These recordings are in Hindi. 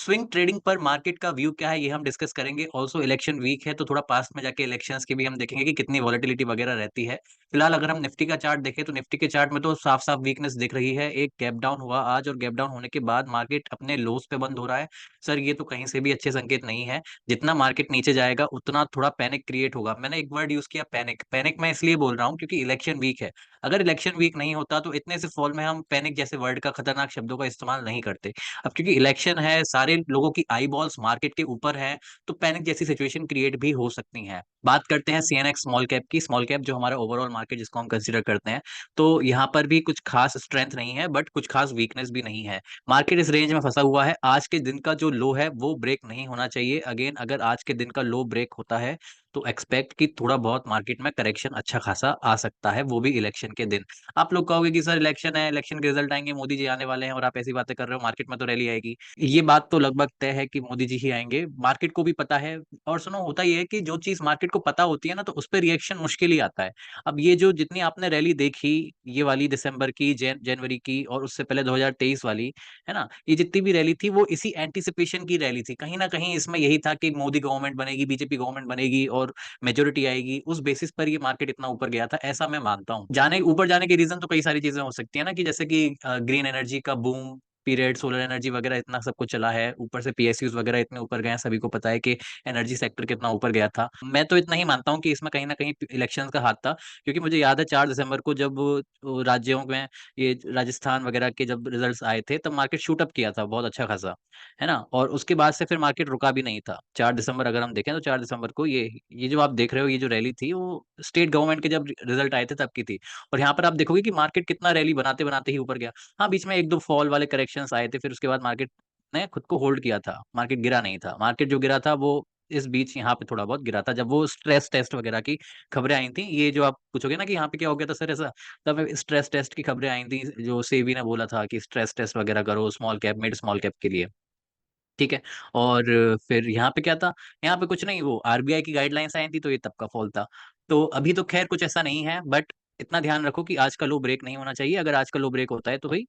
स्विंग ट्रेडिंग पर मार्केट का व्यू क्या है ये हम डिस्कस करेंगे। ऑल्सो इलेक्शन वीक है तो थोड़ा पास्ट में जाके इलेक्शंस की भी हम देखेंगे कि कितनी वॉलेटिलिटी वगैरह रहती है। फिलहाल अगर हम निफ्टी का चार्ट देखें तो निफ्टी के चार्ट में तो साफ साफ वीकनेस दिख रही है। एक गैप डाउन हुआ आज और गैप डाउन होने के बाद मार्केट अपने लोज पे बंद हो रहा है। सर ये तो कहीं से भी अच्छे संकेत नहीं है। जितना मार्केट नीचे जाएगा उतना थोड़ा पैनिक क्रिएट होगा। मैंने एक वर्ड यूज किया पैनिक। पैनिक मैं इसलिए बोल रहा हूँ क्योंकि इलेक्शन वीक है। अगर इलेक्शन वीक नहीं होता तो इतने से फॉल में हम पैनिक जैसे वर्ड का खतरनाक शब्दों का इस्तेमाल नहीं करते। अब क्योंकि इलेक्शन है, सारे लोगों की आई बॉल्स मार्केट के ऊपर है, तो पैनिक जैसी सिचुएशन क्रिएट भी हो सकती है। बात करते हैं सीएनएक्स स्मॉल कैप की। स्मॉल कैप जो हमारा ओवरऑल मार्केट जिसको हम कंसीडर करते हैं, तो यहाँ पर भी कुछ खास स्ट्रेंथ नहीं है बट कुछ खास वीकनेस भी नहीं है। मार्केट इस रेंज में फंसा हुआ है। आज के दिन का जो लो है वो ब्रेक नहीं होना चाहिए। अगेन अगर आज के दिन का लो ब्रेक होता है तो एक्सपेक्ट कि थोड़ा बहुत मार्केट में करेक्शन अच्छा खासा आ सकता है, वो भी इलेक्शन के दिन। आप लोग कहोगे कि सर इलेक्शन है, इलेक्शन के रिजल्ट आएंगे, मोदी जी आने वाले हैं और आप ऐसी बातें कर रहे हो, मार्केट में तो रैली आएगी। ये बात तो लगभग तय है कि मोदी जी ही आएंगे, मार्केट को भी पता है। और सुनो, होता ये है कि जो चीज मार्केट को पता होती है ना तो उस पर रिएक्शन मुश्किल ही आता है। अब ये जो जितनी आपने रैली देखी, ये वाली दिसंबर की, जनवरी की और उससे पहले 2023 वाली, है ना, ये जितनी भी रैली थी वो इसी एंटिसिपेशन की रैली थी। कहीं ना कहीं इसमें यही था कि मोदी गवर्नमेंट बनेगी, बीजेपी गवर्नमेंट बनेगी और मेजोरिटी आएगी। उस बेसिस पर ये मार्केट इतना ऊपर गया था, ऐसा मैं मानता हूँ। जाने ऊपर जाने के रीजन तो कई सारी चीजें हो सकती है ना, कि जैसे कि ग्रीन एनर्जी का बूम पीरियड, सोलर एनर्जी वगैरह इतना सब कुछ चला है, ऊपर से पीएसयूज वगैरह इतने ऊपर गए हैं। सभी को पता है कि एनर्जी सेक्टर कितना ऊपर गया था। मैं तो इतना ही मानता हूँ कि इसमें कहीं ना कहीं इलेक्शन का हाथ था, क्योंकि मुझे याद है 4 दिसंबर को जब राज्यों में, ये राजस्थान वगैरह के जब रिजल्ट्स आए थे, तब मार्केट शूट अप किया था बहुत अच्छा खासा, है ना। और उसके बाद से फिर मार्केट रुका भी नहीं था। 4 दिसंबर अगर हम देखें तो 4 दिसंबर को ये जो आप देख रहे हो, ये जो रैली थी वो स्टेट गवर्नमेंट के जब रिजल्ट आए थे तब की थी। और यहाँ पर आप देखोगे कि मार्केट कितना रैली बनाते बनाते ही ऊपर गया। हाँ, बीच में एक दो फॉल वाले करेक्शंस आए थे, फिर उसके बाद मार्केट ने खुद को होल्ड किया था, मार्केट गिरा नहीं था। मार्केट जो गिरा था वो इस बीच यहाँ पे थोड़ा बहुत गिरा था, जब वो स्ट्रेस टेस्ट वगैरह की खबरें आई थी। ये जो आप पूछोगे ना कि यहाँ पे क्या हो गया था सर ऐसा, तब स्ट्रेस टेस्ट की खबरें आई थी, जो सेबी ने बोला था कि स्ट्रेस टेस्ट वगैरह करो small cap mid small cap के लिए। ठीक है। और फिर यहाँ पे क्या था, यहाँ पे कुछ नहीं, वो आरबीआई की गाइडलाइंस आई थी तो ये तब का फॉल था। तो अभी तो खैर कुछ ऐसा नहीं है, बट इतना ध्यान रखो कि आज का लो ब्रेक नहीं होना चाहिए। अगर आज का लो ब्रेक होता है तो भाई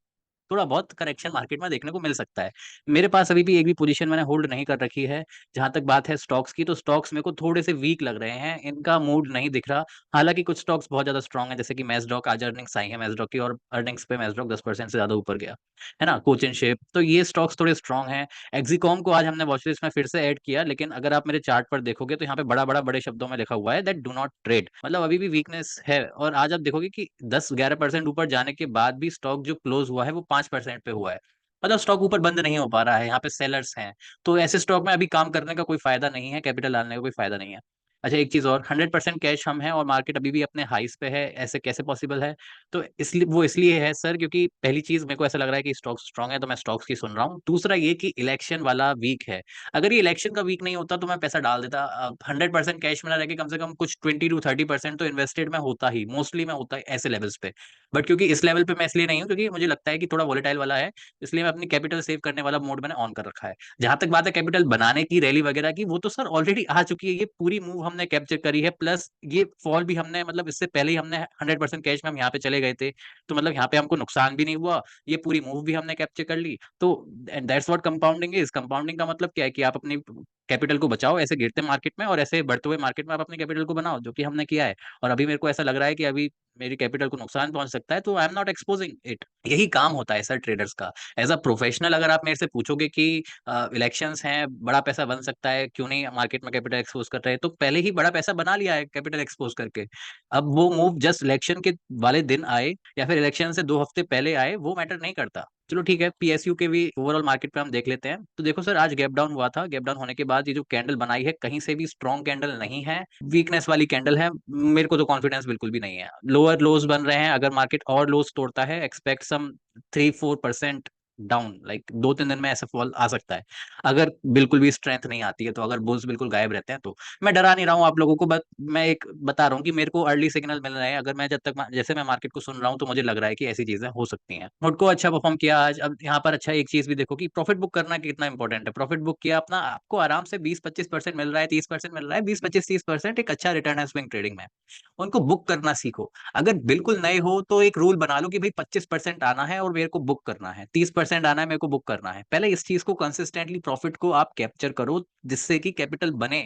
थोड़ा बहुत करेक्शन मार्केट में देखने को मिल सकता है। मेरे पास अभी भी एक भी पोजीशन मैंने होल्ड नहीं कर रखी है। जहां तक बात है स्टॉक्स की, तो स्टॉक्स मेरे को थोड़े से वीक लग रहे हैं, इनका मूड नहीं दिख रहा। हालांकि कुछ स्टॉक्स बहुत ज्यादा स्ट्रांग है, जैसे कि मैसडॉक, आज अर्निंग्स आई है मैसडॉक की, और अर्निंग्स पे मैसडॉक 10% से ज्यादा ऊपर गया, है ना। कोचिन शेप, तो ये स्टॉक्स थोड़े स्ट्रांग हैं। एक्सिकॉम को आज हमने वॉच लिस्ट में फिर से ऐड किया, लेकिन अगर आप मेरे चार्ट पर देखोगे तो यहाँ पे बड़ा बड़ा बड़े शब्दों में लिखा हुआ है दैट डू नॉट ट्रेड, मतलब अभी भी वीकनेस है। और आज आप देखोगे कि 10-11% ऊपर जाने के बाद भी स्टॉक जो क्लोज हुआ है वो 5% पे हुआ है। मतलब स्टॉक ऊपर बंद नहीं हो पा रहा है, यहाँ पे सेलर्स हैं। तो ऐसे स्टॉक में अभी काम करने का कोई फायदा नहीं है, कैपिटल डालने का कोई फायदा नहीं है। अच्छा, एक चीज और, 100% कैश हम हैं और मार्केट अभी भी अपने हाइस पे है, ऐसे कैसे पॉसिबल है? तो इसलिए वो इसलिए है सर, क्योंकि पहली चीज मेरे को ऐसा लग रहा है कि स्टॉक्स स्ट्रांग है तो मैं स्टॉक्स की सुन रहा हूँ। दूसरा ये कि इलेक्शन वाला वीक है। अगर ये इलेक्शन का वीक नहीं होता तो मैं पैसा डाल देता। 100% कैश में ना रह के कम से कम कुछ 20-30% तो इन्वेस्टेड में होता ही, मोस्टली में होता है ऐसे लेवल्स पे। बट क्योंकि इस लेवल पे मैं इसलिए नहीं हूँ क्योंकि मुझे लगता है कि थोड़ा वोलेटाइल वाला है, इसलिए मैं अपनी कैपिटल सेव करने वाला मोड मैंने ऑन कर रखा है। जहां तक बात है कैपिटल बनाने की, रैली वगैरह की, वो तो सर ऑलरेडी आ चुकी है। ये पूरी मूव हमने कैप्चर करी है, प्लस ये फॉल भी हमने, मतलब इससे पहले ही हमने 100% कैश में हम यहाँ पे चले गए थे, तो मतलब यहाँ पे हमको नुकसान भी नहीं हुआ। ये पूरी मूव भी हमने कैप्चर कर ली। तो that's what compounding is. Compounding का मतलब क्या है कि आप अपनी कैपिटल को बचाओ ऐसे गिरते मार्केट में, और ऐसे बढ़ते हुए मार्केट में आप अपनी कैपिटल को बनाओ, जो कि हमने किया है। और अभी मेरे को ऐसा लग रहा है कि अभी मेरी कैपिटल को नुकसान पहुंच सकता है, तो I am not exposing it. यही काम होता है सर ट्रेडर्स का। एज अ प्रोफेशनल अगर आप मेरे से पूछोगे कि इलेक्शंस हैं, बड़ा पैसा बन सकता है, क्यों नहीं मार्केट में कैपिटल एक्सपोज कर रहे हैं, तो पहले ही बड़ा पैसा बना लिया है कैपिटल एक्सपोज करके। अब वो मूव जस्ट इलेक्शन के वाले दिन आए या फिर इलेक्शन से 2 हफ्ते पहले आए, वो मैटर नहीं करता। चलो ठीक है, पीएसयू के भी ओवरऑल मार्केट पे हम देख लेते हैं। तो देखो सर, आज गैप डाउन हुआ था। गैप डाउन होने के बाद ये जो कैंडल बनाई है, कहीं से भी स्ट्रॉन्ग कैंडल नहीं है, वीकनेस वाली कैंडल है। मेरे को तो कॉन्फिडेंस बिल्कुल भी नहीं है। लोअर लोज बन रहे हैं, अगर मार्केट और लोज तोड़ता है, एक्सपेक्ट सम 3-4% डाउन, लाइक 2-3 दिन में ऐसा फॉल आ सकता है, अगर बिल्कुल भी स्ट्रेंथ नहीं आती है। तो अगर बुल्स बिल्कुल गायब रहते हैं तो मैं डरा नहीं रहा हूँ आप लोगों को, बस मैं एक बता रहा हूँ कि मेरे को अर्ली सिग्नल मिल रहे हैं। अगर मैं जब तक जैसे मैं मार्केट को सुन रहा हूँ तो मुझे लग रहा है कि ऐसी चीजें हो सकती हैं। मुझको अच्छा परफॉर्म किया आज। अब यहाँ पर अच्छा एक चीज भी देखो कि प्रॉफिट बुक करना कितना इंपॉर्टेंट है। प्रॉफिट बुक किया अपना, आपको आराम से 20-25% मिल रहा है, 30% मिल रहा है, 20-25-30% एक अच्छा रिटर्न है स्विंग ट्रेडिंग में। उनको बुक करना सीखो। अगर बिल्कुल नए हो तो एक रूल बना लो कि भाई 25% आना है और मेरे को बुक करना है, 30% 30% आना है, मेरे को बुक करना है। पहले इस चीज को कंसिस्टेंटली प्रॉफिट को आप कैप्चर करो, जिससे कि कैपिटल बने,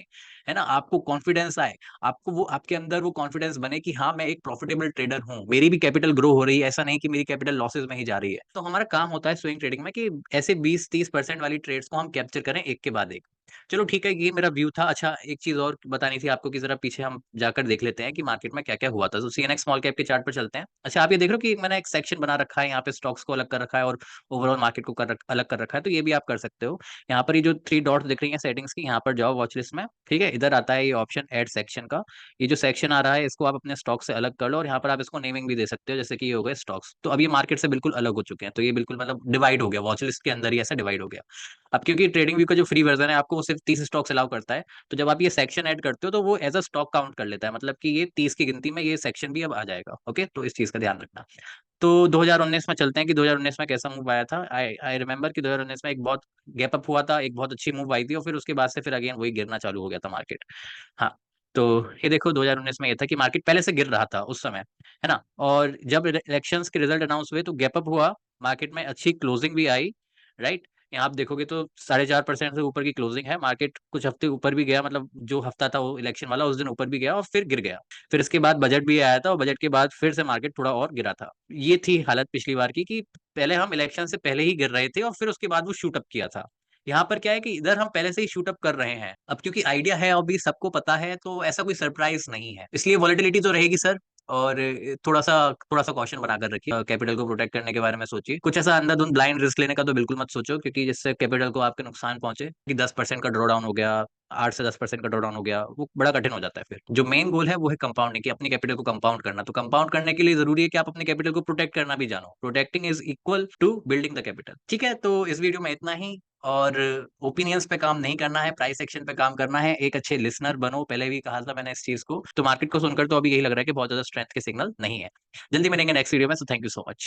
है ना, आपको कॉन्फिडेंस आए, आपको वो आपके अंदर वो कॉन्फिडेंस बने कि हाँ मैं एक प्रॉफिटेबल ट्रेडर हूँ, मेरी भी कैपिटल ग्रो हो रही है, ऐसा नहीं कि मेरी कैपिटल लॉसेस में ही जा रही है। तो हमारा काम होता है स्विंग ट्रेडिंग में कि ऐसे 20-30% वाली ट्रेड्स को हम कैप्चर करें एक के बाद एक। चलो ठीक है, ये मेरा व्यू था। अच्छा, एक चीज और बतानी थी आपको कि जरा पीछे हम जाकर देख लेते हैं कि मार्केट में क्या क्या हुआ था। तो सीएनएक्स स्मॉल कैप के चार्ट पर चलते हैं। अच्छा, आप ये देख रहे हो कि मैंने एक सेक्शन बना रखा है, यहाँ पे स्टॉक्स को अलग कर रखा है और ओवरऑल मार्केट को अलग कर रखा है। तो ये भी आप कर सकते हो। यहाँ पर ये जो 3 डॉट्स दिख रही है सेटिंग्स की, यहाँ पर जाओ वॉच लिस्ट में, ठीक है, इधर आता है ये ऑप्शन ऐड सेक्शन का। ये जो सेक्शन आ रहा है इसको आप अपने स्टॉक से अलग कर लो, और यहाँ पर आप इसको नेमिंग भी दे सकते हो, जैसे कि ये हो गए स्टॉक्स। तो अब ये मार्केट से बिल्कुल अलग हो चुके हैं, तो ये बिल्कुल मतलब डिवाइड हो गया, वॉच लिस्ट के अंदर ही ऐसा डिवाइड हो गया। अब क्योंकि ट्रेडिंग व्यू का जो फ्री वर्जन है आपको वो सिर्फ 30 स्टॉक्स अलाउ करता है, तो जब आप ये सेक्शन ऐड करते हो तो वो एज अ स्टॉक काउंट कर लेता है, मतलब कि ये 30 की गिनती में ये सेक्शन भी अब आ जाएगा। ओके, तो इस चीज का ध्यान रखना। तो 2019 में चलते हैं कि 2019 में कैसा मूव आया था। आई आई रिमेम्बर कि 2019 में एक बहुत गैप अप हुआ था, एक बहुत अच्छी मूव आई थी, और फिर उसके बाद से फिर अगेन वही गिरना चालू हो गया था मार्केट। हाँ, तो ये देखो 2019 में ये था कि मार्केट पहले से गिर रहा था उस समय, है ना, और जब इलेक्शंस के रिजल्ट अनाउंस हुए तो गैप अप हुआ, मार्केट में अच्छी क्लोजिंग भी आई, राइट। यहाँ आप देखोगे तो 4.5% से ऊपर की क्लोजिंग है, मार्केट कुछ हफ्ते ऊपर भी गया, मतलब जो हफ्ता था वो इलेक्शन वाला उस दिन ऊपर भी गया और फिर गिर गया। फिर इसके बाद बजट भी आया था, और बजट के बाद फिर से मार्केट थोड़ा और गिरा था। ये थी हालत पिछली बार की कि पहले हम इलेक्शन से पहले ही गिर रहे थे और फिर उसके बाद वो शूट अप किया था। यहाँ पर क्या है कि इधर हम पहले से ही शूट अप कर रहे हैं, अब क्योंकि आइडिया है, अभी सबको पता है, तो ऐसा कोई सरप्राइज नहीं है, इसलिए वॉलेटिलिटी तो रहेगी सर। और थोड़ा सा कॉशन बनाकर रखिए, कैपिटल को प्रोटेक्ट करने के बारे में सोचिए। कुछ ऐसा अंधाधुंध ब्लाइंड रिस्क लेने का तो बिल्कुल मत सोचो, क्योंकि जिससे कैपिटल को आपके नुकसान पहुंचे, कि 10% का ड्रॉ डाउन हो गया, 8 से 10% का ड्रॉ डाउन हो गया, वो बड़ा कठिन हो जाता है। फिर जो मेन गोल है वो है कंपाउंडिंग, की अपनी कैपिटल को कंपाउंड करना। तो कंपाउंड करने के लिए जरूरी है कि आप अपने कैपिटल को प्रोटेक्ट करना भी जानो। Protecting is equal to building the capital. ठीक है, तो इस वीडियो में इतना ही। और ओपिनियंस पे काम नहीं करना है, प्राइस एक्शन पे काम करना है। एक अच्छे लिसनर बनो, पहले भी कहा था मैंने इस चीज को। तो मार्केट को सुनकर तो अभी यही लग रहा है कि बहुत ज्यादा स्ट्रेंथ के सिग्नल नहीं है। जल्दी मिलेंगे नेक्स्ट वीडियो में, so thank you so much.